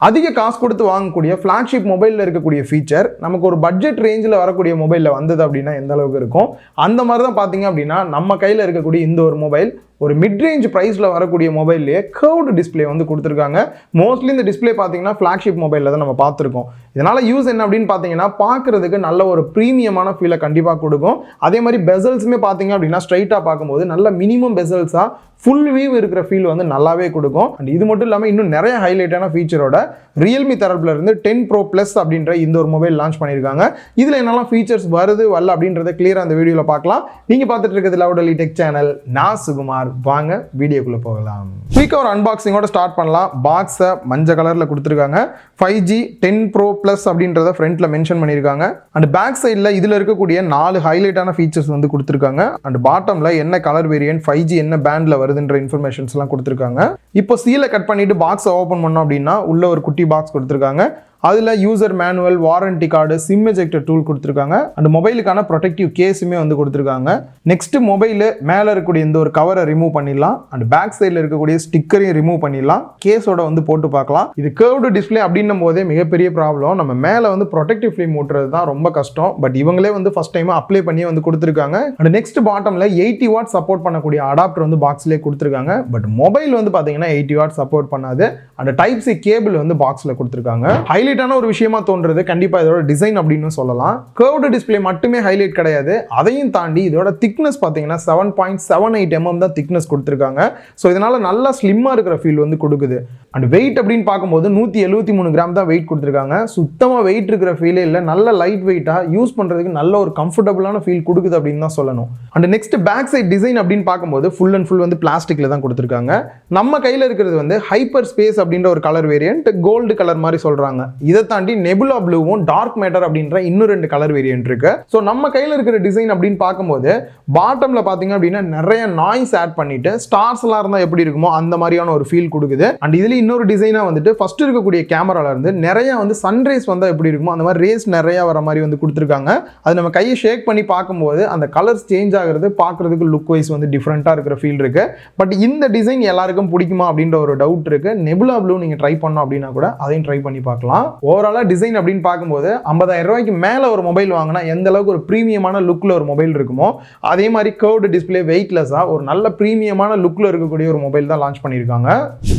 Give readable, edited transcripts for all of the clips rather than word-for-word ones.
அதிக காசு கொடுத்து வாங்கக்கூடிய ஃப்ளாக்ஷிப் மொபைலில் இருக்கக்கூடிய ஃபீச்சர் நமக்கு ஒரு பட்ஜெட் ரேஞ்சில் வரக்கூடிய மொபைலில் வந்தது அப்படின்னா எந்த அளவுக்கு இருக்கும். அந்த மாதிரி தான் பார்த்தீங்க அப்படின்னா நம்ம கையில் இருக்கக்கூடிய இந்த ஒரு மொபைல் ஒரு மிட் ரேஞ்ச் ப்ரைஸில் வரக்கூடிய மொபைல்லேயே கர்வ்டு டிஸ்பிளே வந்து கொடுத்துருக்காங்க. மோஸ்ட்லி இந்த டிஸ்பிளே பார்த்தீங்கன்னா ஃப்ளாக்ஷிப் மொபைலில் தான் நம்ம பார்த்துருக்கோம். இதனால் யூஸ் என்ன அப்படின்னு பார்த்தீங்கன்னா பார்க்குறதுக்கு நல்ல ஒரு ப்ரீமியமான ஃபீலை கண்டிப்பாக கொடுக்கும். அதே மாதிரி பெசல்ஸுமே பார்த்தீங்க அப்படின்னா ஸ்ட்ரைட்டாக பார்க்கும்போது நல்ல மினிமம் பெசல்ஸாக ஃபுல் வியூ இருக்கிற ஃபீல் வந்து நல்லாவே கொடுக்கும். அண்ட் இது மட்டும் இல்லாமல் இன்னும் நிறைய ஹைலைட்டான ஃபீச்சரோட ரியல்மி தரப்புல இருந்து 10 Pro Plus அப்படின்ற இந்த ஒரு மொபைல் லான்ச் பண்ணியிருக்காங்க. இதில் என்னெல்லாம் ஃபீச்சர்ஸ் வருது வரல அப்படின்றத கிளியராக அந்த வீடியோவில் பார்க்கலாம். நீங்கள் பார்த்துட்டு இருக்கிறது லவுடலி டெக் சேனல். நான் சுகுமார். வாங்க வீடியோக்குள்ளே போகலாம். குயிக்காக ஒரு அன்பாக்சிங்கோட ஸ்டார்ட் பண்ணலாம். பாக்ஸை மஞ்சள் கலரில் கொடுத்துருக்காங்க. 5G 10 Pro Plus அப்படின்றத ஃப்ரண்ட்டில் மென்ஷன் பண்ணியிருக்காங்க. அண்ட் பேக் சைடில் இதில் இருக்கக்கூடிய 4 ஹைலைட்டான ஃபீச்சர்ஸ் வந்து கொடுத்துருக்காங்க. அண்ட் பாட்டமில் என்ன கலர் வேரியன்ட் 5G என்ன பேண்டில் வருதுன்ற இன்ஃபர்மேஷன்ஸ்லாம் கொடுத்துருக்காங்க. இப்போ சீலை கட் பண்ணிட்டு பாக்ஸை ஓப்பன் பண்ணோம் அப்படின்னா உள்ள ஒரு குட்டி பாக்ஸ் கொடுத்துருக்காங்க. அதில் user manual, warranty card, sim ejector tool கொடுத்துருக்காங்க. அண்ட் மொபைலுக்கான ப்ரொடெக்டிவ் கேஸுமே வந்து கொடுத்துருக்காங்க. நெக்ஸ்ட் மொபைலு மேலே இருக்கக்கூடிய இந்த ஒரு கவரை ரிமூவ் பண்ணிடலாம். அண்ட் பேக் சைடில் இருக்கக்கூடிய ஸ்டிக்கரையும் ரிமூவ் பண்ணிடலாம். கேஸோட வந்து போட்டு பார்க்கலாம். இது கர்வ்டு டிஸ்பிளே அப்படின்னும் போதே மிகப்பெரிய ப்ராப்ளம். நம்ம மேலே வந்து ப்ரொடெக்டிவ் ஃபிலிம் ஊட்டுறது தான் ரொம்ப கஷ்டம். பட் இவங்களே வந்து ஃபர்ஸ்ட் டைம் அப்ளை பண்ணி வந்து கொடுத்துருக்காங்க. அண்ட் நெக்ஸ்ட் பாட்டமில் 80 வாட் சப்போர்ட் பண்ணக்கூடிய அடாப்டர் வந்து பாக்ஸ்லேயே கொடுத்துருக்காங்க. பட் மொபைல் வந்து பார்த்தீங்கன்னா 80 வாட் சப்போர்ட் பண்ணாது. அண்ட் டைப் சி கேபிள் வந்து பாக்ஸில் கொடுத்துருக்காங்க. ஹைலைட்டான ஒரு விஷயமா தோன்றது கண்டிப்பா இதோட டிசைன் அப்படின்னு சொல்லலாம். கர்வ்டு டிஸ்பிளே மட்டுமே ஹைலைட் கிடையாது. அதையும் தாண்டி இதோட திக்னஸ் பார்த்தீங்கன்னா 7.78 mm தான் திக்னஸ் கொடுத்துருக்காங்க. ஸோ இதனால நல்லா ஸ்லிம்மா இருக்கிற ஃபீல் வந்து கொடுக்குது. அண்ட் வெயிட் அப்படின்னு பார்க்கும்போது 173 கிராம் தான் வெயிட் கொடுத்துருக்காங்க. சுத்தமாக வெயிட் இருக்கிற ஃபீலே இல்லை. நல்ல லைட் வெயிட்டாக யூஸ் பண்ணுறதுக்கு நல்ல ஒரு கம்ஃபர்டபுளான ஃபீல் கொடுக்குது அப்படின்னு தான் சொல்லணும். And next back side design அப்படின்னு பார்க்கும்போது ஃபுல் அண்ட் ஃபுல் வந்து பிளாஸ்டிக்ல தான் கொடுத்துருக்காங்க. நம்ம கையில் இருக்கிறது வந்து ஹைப்பர் ஸ்பேஸ் அப்படின்ற ஒரு கலர் வேரியன்ட், கோல்டு கலர் மாதிரி சொல்றாங்க. இதை தாண்டி நெபுலா ப்ளூவும் டார்க் மேட்டர் அப்படின்ற இன்னும் 2 கலர் வேரியன்ட் இருக்கு. ஸோ நம்ம கையில் இருக்கிற டிசைன் அப்படின்னு பார்க்கும்போது பாட்டம்ல பார்த்தீங்க அப்படின்னா நிறைய நாய்ஸ் ஆட் பண்ணிட்டு ஸ்டார்ஸ் எல்லாம் இருந்தால் எப்படி இருக்குமோ அந்த மாதிரியான ஒரு ஃபீல் கொடுக்குது. அண்ட் இதுல இன்னொரு டிசைனா வந்துட்டு ஃபர்ஸ்ட் இருக்கக்கூடிய கேமரால இருந்து நிறைய வந்து சன்ரைஸ் வந்தால் எப்படி இருக்குமோ அந்த மாதிரி ரேஸ் நிறைய வர மாதிரி வந்து கொடுத்துருக்காங்க. அது நம்ம கையை ஷேக் பண்ணி பார்க்கும்போது அந்த கலர்ஸ் சேஞ்ச் ஆகிறது பார்க்கறதுக்கு லுக் வைஸ் வந்து டிஃப்ரெண்டா இருக்கிற ஃபீல் இருக்கு. பட் இந்த டிசைன் எல்லாருக்கும் பிடிக்குமா அப்படின்ற ஒரு டவுட் இருக்கு. நெபுலா ப்ளூ நீங்க ட்ரை பண்ணோம் அப்படின்னா கூட அதையும் ட்ரை பண்ணி பார்க்கலாம். ஓவராலா டிசைன் அப்படின்னு பார்க்கும்போது 50,000 ரூபாய்க்கு மேல ஒரு மொபைல் வாங்கினா எந்த அளவுக்கு ஒரு பிரீமியமான லுக்ல ஒரு மொபைல் இருக்குமோ அதே மாதிரி கர்வ்டு டிஸ்பிளே வெயிட்லெஸ்ஸா ஒரு நல்ல பிரீமியமான லுக்ல இருக்கக்கூடிய ஒரு மொபைல் தான் லான்ச் பண்ணியிருக்காங்க.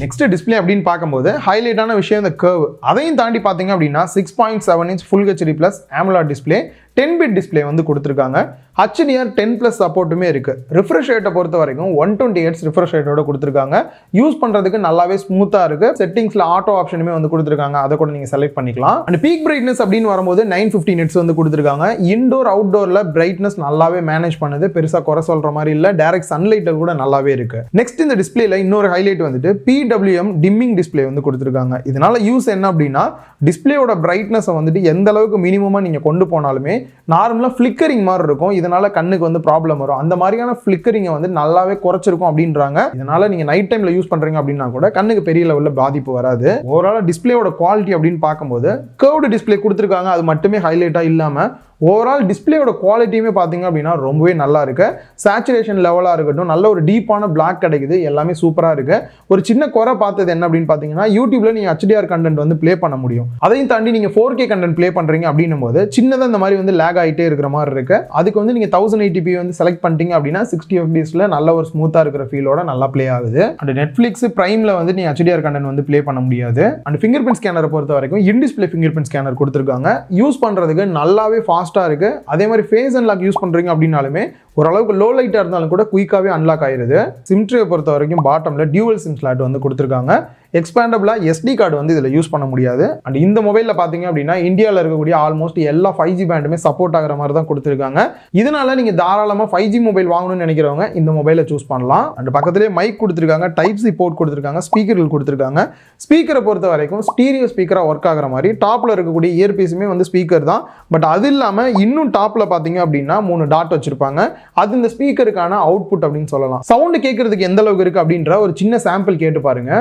நெக்ஸ்ட் டிஸ்பிளே அப்படின்னு பார்க்கும்போது ஹைலைட்டான விஷயம் இந்த கர்வ். அதையும் தாண்டி பார்த்தீங்க அப்படின்னா 6.7 inch full HD plus AMOLED display, 10-bit display வந்து கொடுத்துருக்காங்க. HDR 10+ சப்போர்ட்டுமே இருக்கு. ரிஃப்ரெஷ் ரேட்டை பொறுத்த வரைக்கும் 120 Hz ரிஃப்ரெஷ் ரேட்டோட கொடுத்துருக்காங்க. யூஸ் பண்றதுக்கு நல்லாவே ஸ்மூத்தா இருக்கு. செட்டிங்ஸ்ல ஆட்டோ ஆப்ஷனுமே வந்து கொடுத்துருக்காங்க. அதை கூட நீங்க செலக்ட் பண்ணிக்கலாம். அண்ட் பீக் பிரைட்னஸ் அப்படின்னு வரும்போது 950 nits வந்து கொடுத்துருக்காங்க. இன்டோர் அவுட்டோர்ல பிரைட்னஸ் நல்லாவே மேனேஜ் பண்ணுது. பெருசா குறை சொல்ற மாதிரி இல்ல. டைரக்ட் சன்லைட் கூட நல்லாவே இருக்கு. நெக்ஸ்ட் இந்த டிஸ்பிளேல இன்னொரு ஹைலைட் வந்துட்டு PWM டிம்மிங் டிஸ்பிளே வந்து கொடுத்துருக்காங்க. இதனால யூஸ் என்ன அப்படின்னா டிஸ்பிளேயோட பிரைட்னஸ் வந்துட்டு எந்த அளவுக்கு மினிமமா நீங்க கொண்டு போனாலுமே நார்மலா ஃபிளிக்கரிங் மாதிரி இருக்கும். இதனால கண்ணுக்கு வந்து ப்ராப்ளம் வரும். அந்த மாதிரியான ஃபிளிக்கரிங்கை வந்து நல்லாவே குறைச்சிருக்கும் அப்படின்றாங்க. இதனால நீங்க நைட் டைம்ல யூஸ் பண்றீங்க அப்படின்னா கூட கண்ணுக்கு பெரிய லெவல்ல பாதிப்பு வராது. ஓவரால் டிஸ்பிளேயோட குவாலிட்டி அப்படின்னு பார்க்கும்போது கர்வ்டு டிஸ்பிளே கொடுத்துருக்காங்க. அது மட்டுமே ஹைலைட்டா இல்லாம ஓவரால் டிஸ்பிளேயோட குவாலிட்டியுமே பார்த்தீங்க அப்படின்னா ரொம்பவே நல்லா இருக்கு. சேச்சுரேஷன் லெவலாக இருக்கட்டும், நல்ல ஒரு டீப்பான பிளாக் கிடைக்குது. எல்லாமே சூப்பராக இருக்கு. ஒரு சின்ன குறை பார்த்தது என்ன அப்படின்னு பார்த்தீங்கன்னா யூடியூப்ல நீங்க HDR கண்டென்ட் வந்து ப்ளே பண்ண முடியும். அதையும் தாண்டி நீங்க 4K கண்டென்ட் ப்ளே பண்றீங்க அப்படின்னும் போது சின்னதாக இந்த மாதிரி வந்து லேக் ஆகிட்டே இருக்கிற மாதிரி இருக்கு. அதுக்கு வந்து நீங்க 1080p வந்து செலக்ட் பண்ணிட்டீங்க அப்படின்னா 60 fps நல்ல ஒரு ஸ்மூத்தா இருக்கிற ஃபீலோட நல்லா ப்ளே ஆகுது. அண்ட் நெட்ஃபிளிக்ஸ் பிரைம்ல வந்து நீங்க HDR கண்டென்ட் வந்து ப்ளே பண்ண முடியாது. அண்ட் ஃபிங்கர் பிரிண்ட் ஸ்கேனரை பொறுத்த வரைக்கும் in display finger print scanner கொடுத்துருக்காங்க. யூஸ் பண்றதுக்கு நல்லாவே ஃபாஸ்டா இருக்கு. அதே மாதிரி ஃபேஸ் அன்லாக் யூஸ் பண்றீங்க அப்படின்னாலுமே ஓரளவுக்கு லோ லைட்டா இருந்தாலும் கூட குயிக்காவே அன்லாக் ஆயிருது. சிம் ட்ரே பொறுத்த வரைக்கும் பாட்டம்ல டியூவல் சிம் ஸ்லாட் வந்து கொடுத்துருக்காங்க. எக்ஸ்பேண்டபிளா SD கார்டு வந்து இதில் யூஸ் பண்ண முடியாது. அண்ட் இந்த மொபைலில் பார்த்தீங்க அப்படின்னா இந்தியாவில் இருக்கக்கூடிய ஆல்மோஸ்ட் எல்லா 5G பேண்டுமே சப்போர்ட் ஆகிற மாதிரி தான் கொடுத்துருக்காங்க. இதனால நீங்கள் தாராளமாக 5G மொபைல் வாங்கணும்னு நினைக்கிறவங்க இந்த மொபைலை சூஸ் பண்ணலாம். அண்ட் பக்கத்துலேயே மைக் கொடுத்துருக்காங்க, டைப் சி போர்ட் கொடுத்துருக்காங்க, ஸ்பீக்கர்கள் கொடுத்துருக்காங்க. ஸ்பீக்கரை பொறுத்த வரைக்கும் ஸ்டீரியோ ஸ்பீக்கராக ஒர்க் ஆகிற மாதிரி டாப்பில் இருக்கக்கூடிய இயர்பீஸுமே வந்து ஸ்பீக்கர் தான். பட் அது இல்லாமல் இன்னும் டாப்பில் பார்த்தீங்க அப்படின்னா 3 டாட் வச்சிருப்பாங்க. அது இந்த ஸ்பீக்கருக்கான அவுட்புட் அப்படின்னு சொல்லலாம். சவுண்டு கேட்கறதுக்கு எந்த அளவுக்கு இருக்கு அப்படின்ற ஒரு சின்ன சாம்பிள் கேட்டு பாருங்க.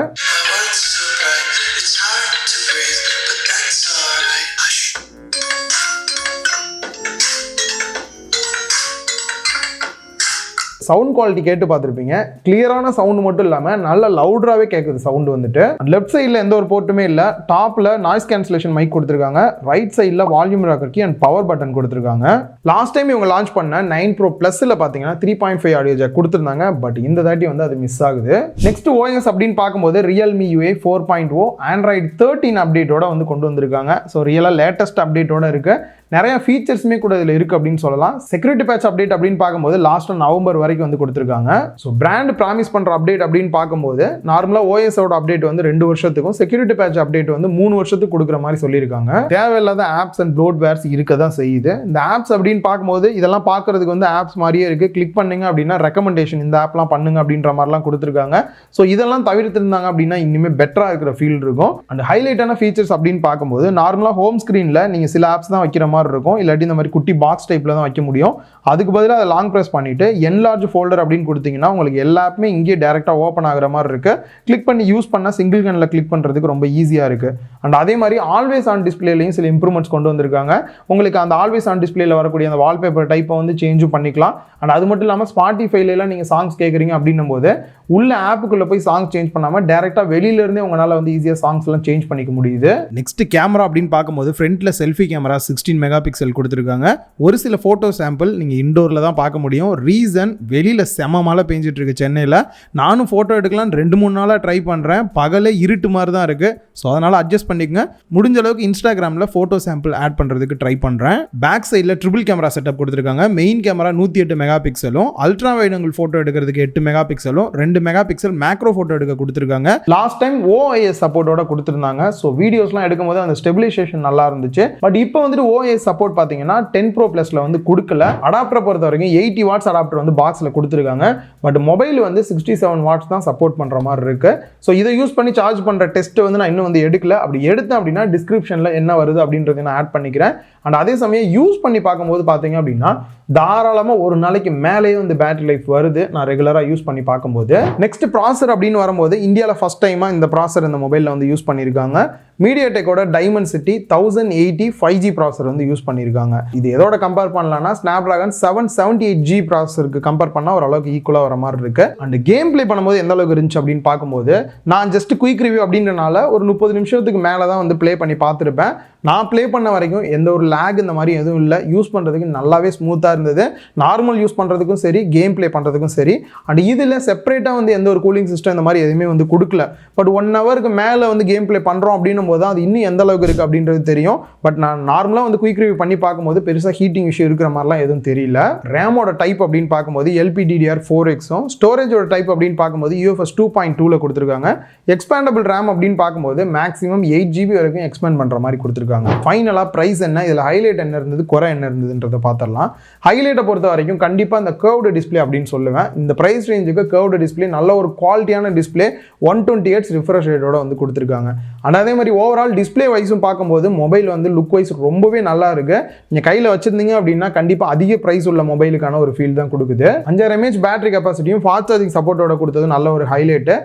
சவுண்ட் குவாலிட்டி கேட்டு பார்த்துருப்பீங்க. கிளியரான சவுண்ட் மட்டும் இல்லாமல் நல்ல லவுடராகவே கேட்குது சவுண்ட் வந்துட்டு. லெஃப்ட் சைடில் எந்த ஒரு போர்ட்டுமே இல்லை. டாப்பில் நாய்ஸ் கேன்சலேஷன் மைக் கொடுத்துருக்காங்க. ரைட் சைடில் volume rocker key and power button கொடுத்துருக்காங்க. லாஸ்ட் டைம் இவங்க லான்ச் பண்ண 9 Pro Plusல பார்த்தீங்கன்னா 3.5 ஆடியோ ஜாக் கொடுத்துருந்தாங்க. பட் இந்த தாட்டி வந்து அது மிஸ் ஆகுது. நெக்ஸ்ட் OS அப்படின்னு பார்க்கும்போது Realme UI 4.0 Android 13 அப்டேட்டோட வந்து கொண்டு வந்திருக்காங்க. ஸோ ரியலாக லேட்டஸ்ட் அப்டேட்டோட இருக்கு. நிறைய ஃபீச்சர்ஸுமே கூட இதில் இருக்குது அப்படின்னு சொல்லலாம். செக்யூரிட்டி பேட்ச் அப்டேட் அப்படின்னு பார்க்கும்போது லாஸ்ட் நவம்பர் வரைக்கும் வந்து கொடுத்துருக்காங்க. ஸோ பிராண்ட் ப்ராமிஸ் பண்ணுற அப்டேட் அப்படின்னு பார்க்கும்போது நார்மலாக OSோட அப்டேட் வந்து 2 வருஷத்துக்கும் செக்யூரிட்டி பேட்ச் அப்டேட் வந்து 3 வருஷத்துக்கு கொடுக்குற மாதிரி சொல்லியிருக்காங்க. தேவையில்லாத ஆப்ஸ் அண்ட் ப்ளோட்வேர்ஸ் இருக்க தான் செய்யுது. இந்த ஆப்ஸ் அப்படின்னு பார்க்கும்போது இதெல்லாம் பார்க்கறதுக்கு வந்து ஆப்ஸ் மாதிரியே இருக்குது. கிளிக் பண்ணுங்க அப்படின்னா ரெக்கமெண்டேஷன் இந்த ஆப்லாம் பண்ணுங்க அப்படின்ற மாதிரிலாம் கொடுத்துருக்காங்க. ஸோ இதெல்லாம் தவிர்த்திருந்தாங்க அப்படின்னா இன்னுமே பெட்டராக இருக்கிற ஃபீல் இருக்கும். அண்ட் ஹைலைட்டான ஃபீச்சர்ஸ் அப்படின்னு பார்க்கும்போது நார்மலாக ஹோம் ஸ்க்ரீனில் நீங்கள் சில ஆப்ஸ் தான் வைக்கிற மாதிரி இருக்கும். இல்லாட்டி இந்த மாதிரி குட்டி பாக்ஸ் டைப்ல தான் வைக்க முடியும். அதுக்கு பதிலாக அதை லாங் பிரஸ் பண்ணிட்டு என்லார்ஜ் ஃபோல்டர் அப்படின்னு கொடுத்தீங்கன்னா உங்களுக்கு எல்லா ஆப்புமே இங்கே டைரக்டா ஓப்பன் ஆகிற மாதிரி இருக்கு. கிளிக் பண்ணி யூஸ் பண்ணா சிங்கிள் கன்ல கிளிக் பண்றதுக்கு ரொம்ப ஈஸியா இருக்கு. அண்ட் அதே மாதிரி ஆல்வேஸ் ஆன் டிஸ்பிளேலையும் சில இம்ப்ரூவ்மெண்ட்ஸ் கொண்டு வந்திருக்காங்க. உங்களுக்கு அந்த ஆல்வேஸ் ஆன் டிஸ்பிளேல வரக்கூடிய அந்த வால்பேப்பர் டைப்பை வந்து சேஞ்சும் பண்ணிக்கலாம். அண்ட் அது மட்டும் இல்லாமல் ஸ்பாட்டிஃபைல எல்லாம் நீங்க சாங்ஸ் கேட்குறீங்க அப்படின்னும் போது உள்ள ஆப்புக்குள்ள போய் சாங் சேஞ்ச் பண்ணாம டைரக்டா வெளியில இருந்தே உங்களால வந்து ஈஸியா சாங்ஸ் எல்லாம் சேஞ்ச் பண்ணிக்க முடியுது. நெக்ஸ்ட் கேமரா அப்படின்னு பார்க்கும்போது ஃப்ரண்ட்ல செல்ஃபி கேமரா 16 மெகா பிக்சல் கொடுத்துருக்காங்க. ஒரு சில போட்டோ சாம்பிள் நீங்க இண்டோர்ல தான் பார்க்க முடியும். ரீசன் வெளியில செம மழை பெஞ்சிட்டு இருக்கு சென்னையில். நானும் போட்டோ எடுக்கலாம் 2-3 நாளா ட்ரை பண்றேன். பகலே இருட்டு மாதிரி தான் இருக்கு. ஸோ அதனால அட்ஜஸ்ட் பண்ணிக்கங்க. முடிஞ்ச அளவுக்கு இன்ஸ்டாகிராமில் ஃபோட்டோ சாம்பிள் ஆட் பண்ணுறதுக்கு ட்ரை பண்ணுறேன். பேக் சைடில் ட்ரிபிள் கேமரா செட்டப் கொடுத்துருக்காங்க. மெயின் கேமரா 108 மெகா பிக்சலும், அல்ட்ரா வைட் ஆங்கிள் ஃபோட்டோ எடுக்கிறதுக்கு 8 மெகா பிக்சலும், 2 மெகா பிக்சல் மேக்ரோ ஃபோட்டோ எடுக்க கொடுத்துருக்காங்க. லாஸ்ட் டைம் OIS சப்போர்ட்டோட கொடுத்துருந்தாங்க. ஸோ வீடியோஸ்லாம் எடுக்கும்போது அந்த ஸ்டெபிலைசேஷன் நல்லா இருந்துச்சு. பட் இப்போ வந்துட்டு OIS சப்போர்ட் பார்த்தீங்கன்னா 10 Pro Plusல வந்து கொடுக்கல. அடாப்டரை பொறுத்த வரைக்கும் 80 வாட்ஸ் அடாப்டர் வந்து பாக்ஸில் கொடுத்துருக்காங்க. பட் மொபைல் வந்து 67 வாட்ஸ் தான் சப்போர்ட் பண்ணுற மாதிரி இருக்கு. ஸோ இதை யூஸ் பண்ணி சார்ஜ் பண்ணுற டெஸ்ட் வந்து நான் இன்னும் வந்து எடுக்கல. அப்படி எடுத்தேன் அப்படின்னா டிஸ்கிரிப்ஷனில் என்ன வருது அப்படின்றத நான் ஆட் பண்ணிக்கிறேன். அண்ட் அதே சமயம் யூஸ் பண்ணி பார்க்கும்போது பார்த்தீங்க அப்படின்னா தாராளமாக ஒரு நாளைக்கு மேலேயே வந்து பேட்டரி லைஃப் வருது நான் ரெகுலராக யூஸ் பண்ணி பார்க்கும்போது. நெக்ஸ்ட் ப்ராசர் அப்படின்னு வரும்போது இந்தியாவில் ஃபர்ஸ்ட் டைமாக இந்த ப்ராசர் இந்த மொபைலில் வந்து யூஸ் பண்ணியிருக்காங்க. மீடியாடெக்கோட டைமென்சிட்டி 1080 5G ப்ராசர் வந்து யூஸ் பண்ணியிருக்காங்க. இது எதோட கம்பேர் பண்ணலாம்னா ஸ்னாப்டிராகன் 778G ப்ராசருக்கு கம்பேர் பண்ணால் ஓரளவுக்கு ஈக்குவலாக வர மாதிரி இருக்கு. அண்ட் கேம் பிளே பண்ணும்போது எந்த அளவுக்கு இருந்துச்சு அப்படின்னு பார்க்கும்போது நான் ஜஸ்ட் குயிக் ரிவ்யூ அப்படின்றனால ஒரு 30 நிமிஷத்துக்கு மேலே தான் வந்து ப்ளே பண்ணி பார்த்துருப்பேன். நான் ப்ளே பண்ண வரைக்கும் எந்த ஒரு லேக் இந்த மாதிரி எதுவும் இல்லை. யூஸ் பண்ணுறதுக்கு நல்லாவே ஸ்மூத்தாக இருந்தது. நார்மல் யூஸ் பண்ணுறதுக்கும் சரி, கேம் ப்ளே பண்ணுறதுக்கும் சரி. அண்ட் இதில் செப்பரேட்டாக வந்து எந்த ஒரு கூலிங் சிஸ்டம் இந்த மாதிரி எதுவுமே வந்து கொடுக்கல. பட் 1 ஹவருக்கு மேலே வந்து கேம் ப்ளே பண்ணுறோம் அப்படின்னும் போது அது இன்னும் எந்த அளவுக்கு இருக்குது அப்படின்றது தெரியும். பட் நான் நார்மலாக வந்து குயிக் ரிவ்யூ பண்ணி பார்க்கும்போது பெருசாக ஹீட்டிங் இஷ்யூ இருக்கிற மாதிரிலாம் எதுவும் தெரியல. ரேமோட டைப் அப்படின்னு பார்க்கும்போது LPDDR4Xும், ஸ்டோரேஜோட டைப் அப்படின்னு பார்க்கும்போது UFS 2.2ல கொடுத்துருக்காங்க. எக்ஸ்பேண்டபிள் ரேம் அப்படின்னு பார்க்கும்போது மேக்ஸிமம் 8GB வரைக்கும் எக்ஸ்பேண்ட் பண்ணுற மாதிரி கொடுத்துருக்காங்க. ஃபைனலாக ப்ரைஸ் என்ன, இதில் ஹைலைட் என்ன இருந்தது, குறை என்ன இருந்ததுன்றதை பார்த்துடலாம். ஹைலைட்டை பொறுத்த வரைக்கும் கண்டிப்பாக இந்த கர்வ்டு டிஸ்பிளே அப்படின்னு சொல்லுவேன். இந்த ப்ரைஸ் ரேஞ்சுக்கு கர்வ்டு டிஸ்பிளே நல்ல ஒரு குவாலிட்டியான டிஸ்பிளே 120Hz ரிஃப்ரெஷ் ரேட்டோட வந்து கொடுத்துருக்காங்க. அண்ட் அதே மாதிரி ஓவரால் டிஸ்பிளே வைஸும் பார்க்கும்போது மொபைல் வந்து லுக் வைஸ் ரொம்பவே நல்லா இருக்கு. நீங்கள் கையில் வச்சிருந்தீங்க அப்படின்னா கண்டிப்பாக அதிக ப்ரைஸ் உள்ள மொபைலுக்கான ஒரு ஃபீல் தான் கொடுக்குது. 5000 mAh பேட்டரி கெப்பாசிட்டியும் ஃபாஸ்ட் சார்ஜிங் சப்போர்ட்டோட கொடுத்தது நல்ல ஒரு ஹைலைட்டு.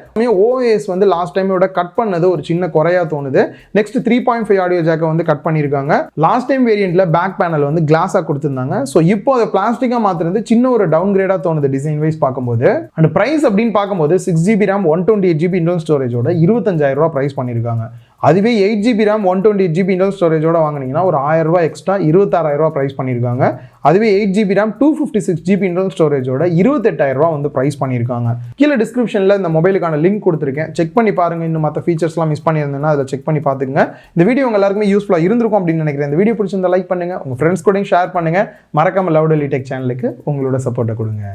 OS வந்து லாஸ்ட் டைமோட கட் பண்ணது ஒரு சின்ன குறையா தோணுது. நெக்ஸ்ட் 3.5 ஆடியோ ஜாக்கை வந்து கட் பண்ணியிருக்காங்க. லாஸ்ட் டைம் வேரியண்ட்ல பேக் பேனல் வந்து கிளாஸா கொடுத்திருந்தாங்க. ஸோ இப்போ அதை பிளாஸ்டிக்கா மாத்துறது சின்ன ஒரு டவுன் கிரேடா தோணுது டிசைன் வைஸ் பார்க்கும்போது. அண்ட் பிரைஸ் அப்படின்னு பார்க்கும்போது 6GB RAM 128GB இன்டர்னல் ஸ்டோரேஜோட 25,000 ரூபாய் பிரைஸ் பண்ணியிருக்காங்க. அதுவே 8GB RAM 128GB இன்டர்னல் ஸ்டோரேஜோட வாங்கினீங்கன்னா ஒரு 1000 ரூபாய் எக்ஸ்ட்ரா 26,000 ரூபாய் பிரைஸ் பண்ணியிருக்காங்க. அதுவே 8GB RAM 256GB இன்டர்னல் ஸ்டோரேஜோட 28,000 ரூபாய் வந்து பிரைஸ் பண்ணியிருக்காங்க. கீழே டிஸ்கிரிப்ஷனில் இந்த மொபைலுக்கான லிங்க் கொடுத்துருக்கேன். செக் பண்ணி பாருங்க. இன்னும் மற்ற ஃபீச்சர்ஸ்லாம் மிஸ் பண்ணியிருந்தேன்னா அதில் செக் பண்ணி பார்த்துக்குங்க. இந்த வீடியோ உங்க எல்லாருக்குமே யூஸ்ஃபுல்லாக இருந்திருக்கும் அப்படின்னு நினைக்கிறேன். இந்த வீடியோ பிடிச்சிருந்தா லைக் பண்ணுங்க, உங்க ஃப்ரெண்ட்ஸ் கூட ஷேர் பண்ணுங்க. மறக்காம லவுடலி டெக் சேனலுக்கு உங்களோட சப்போர்ட்டை கொடுங்க.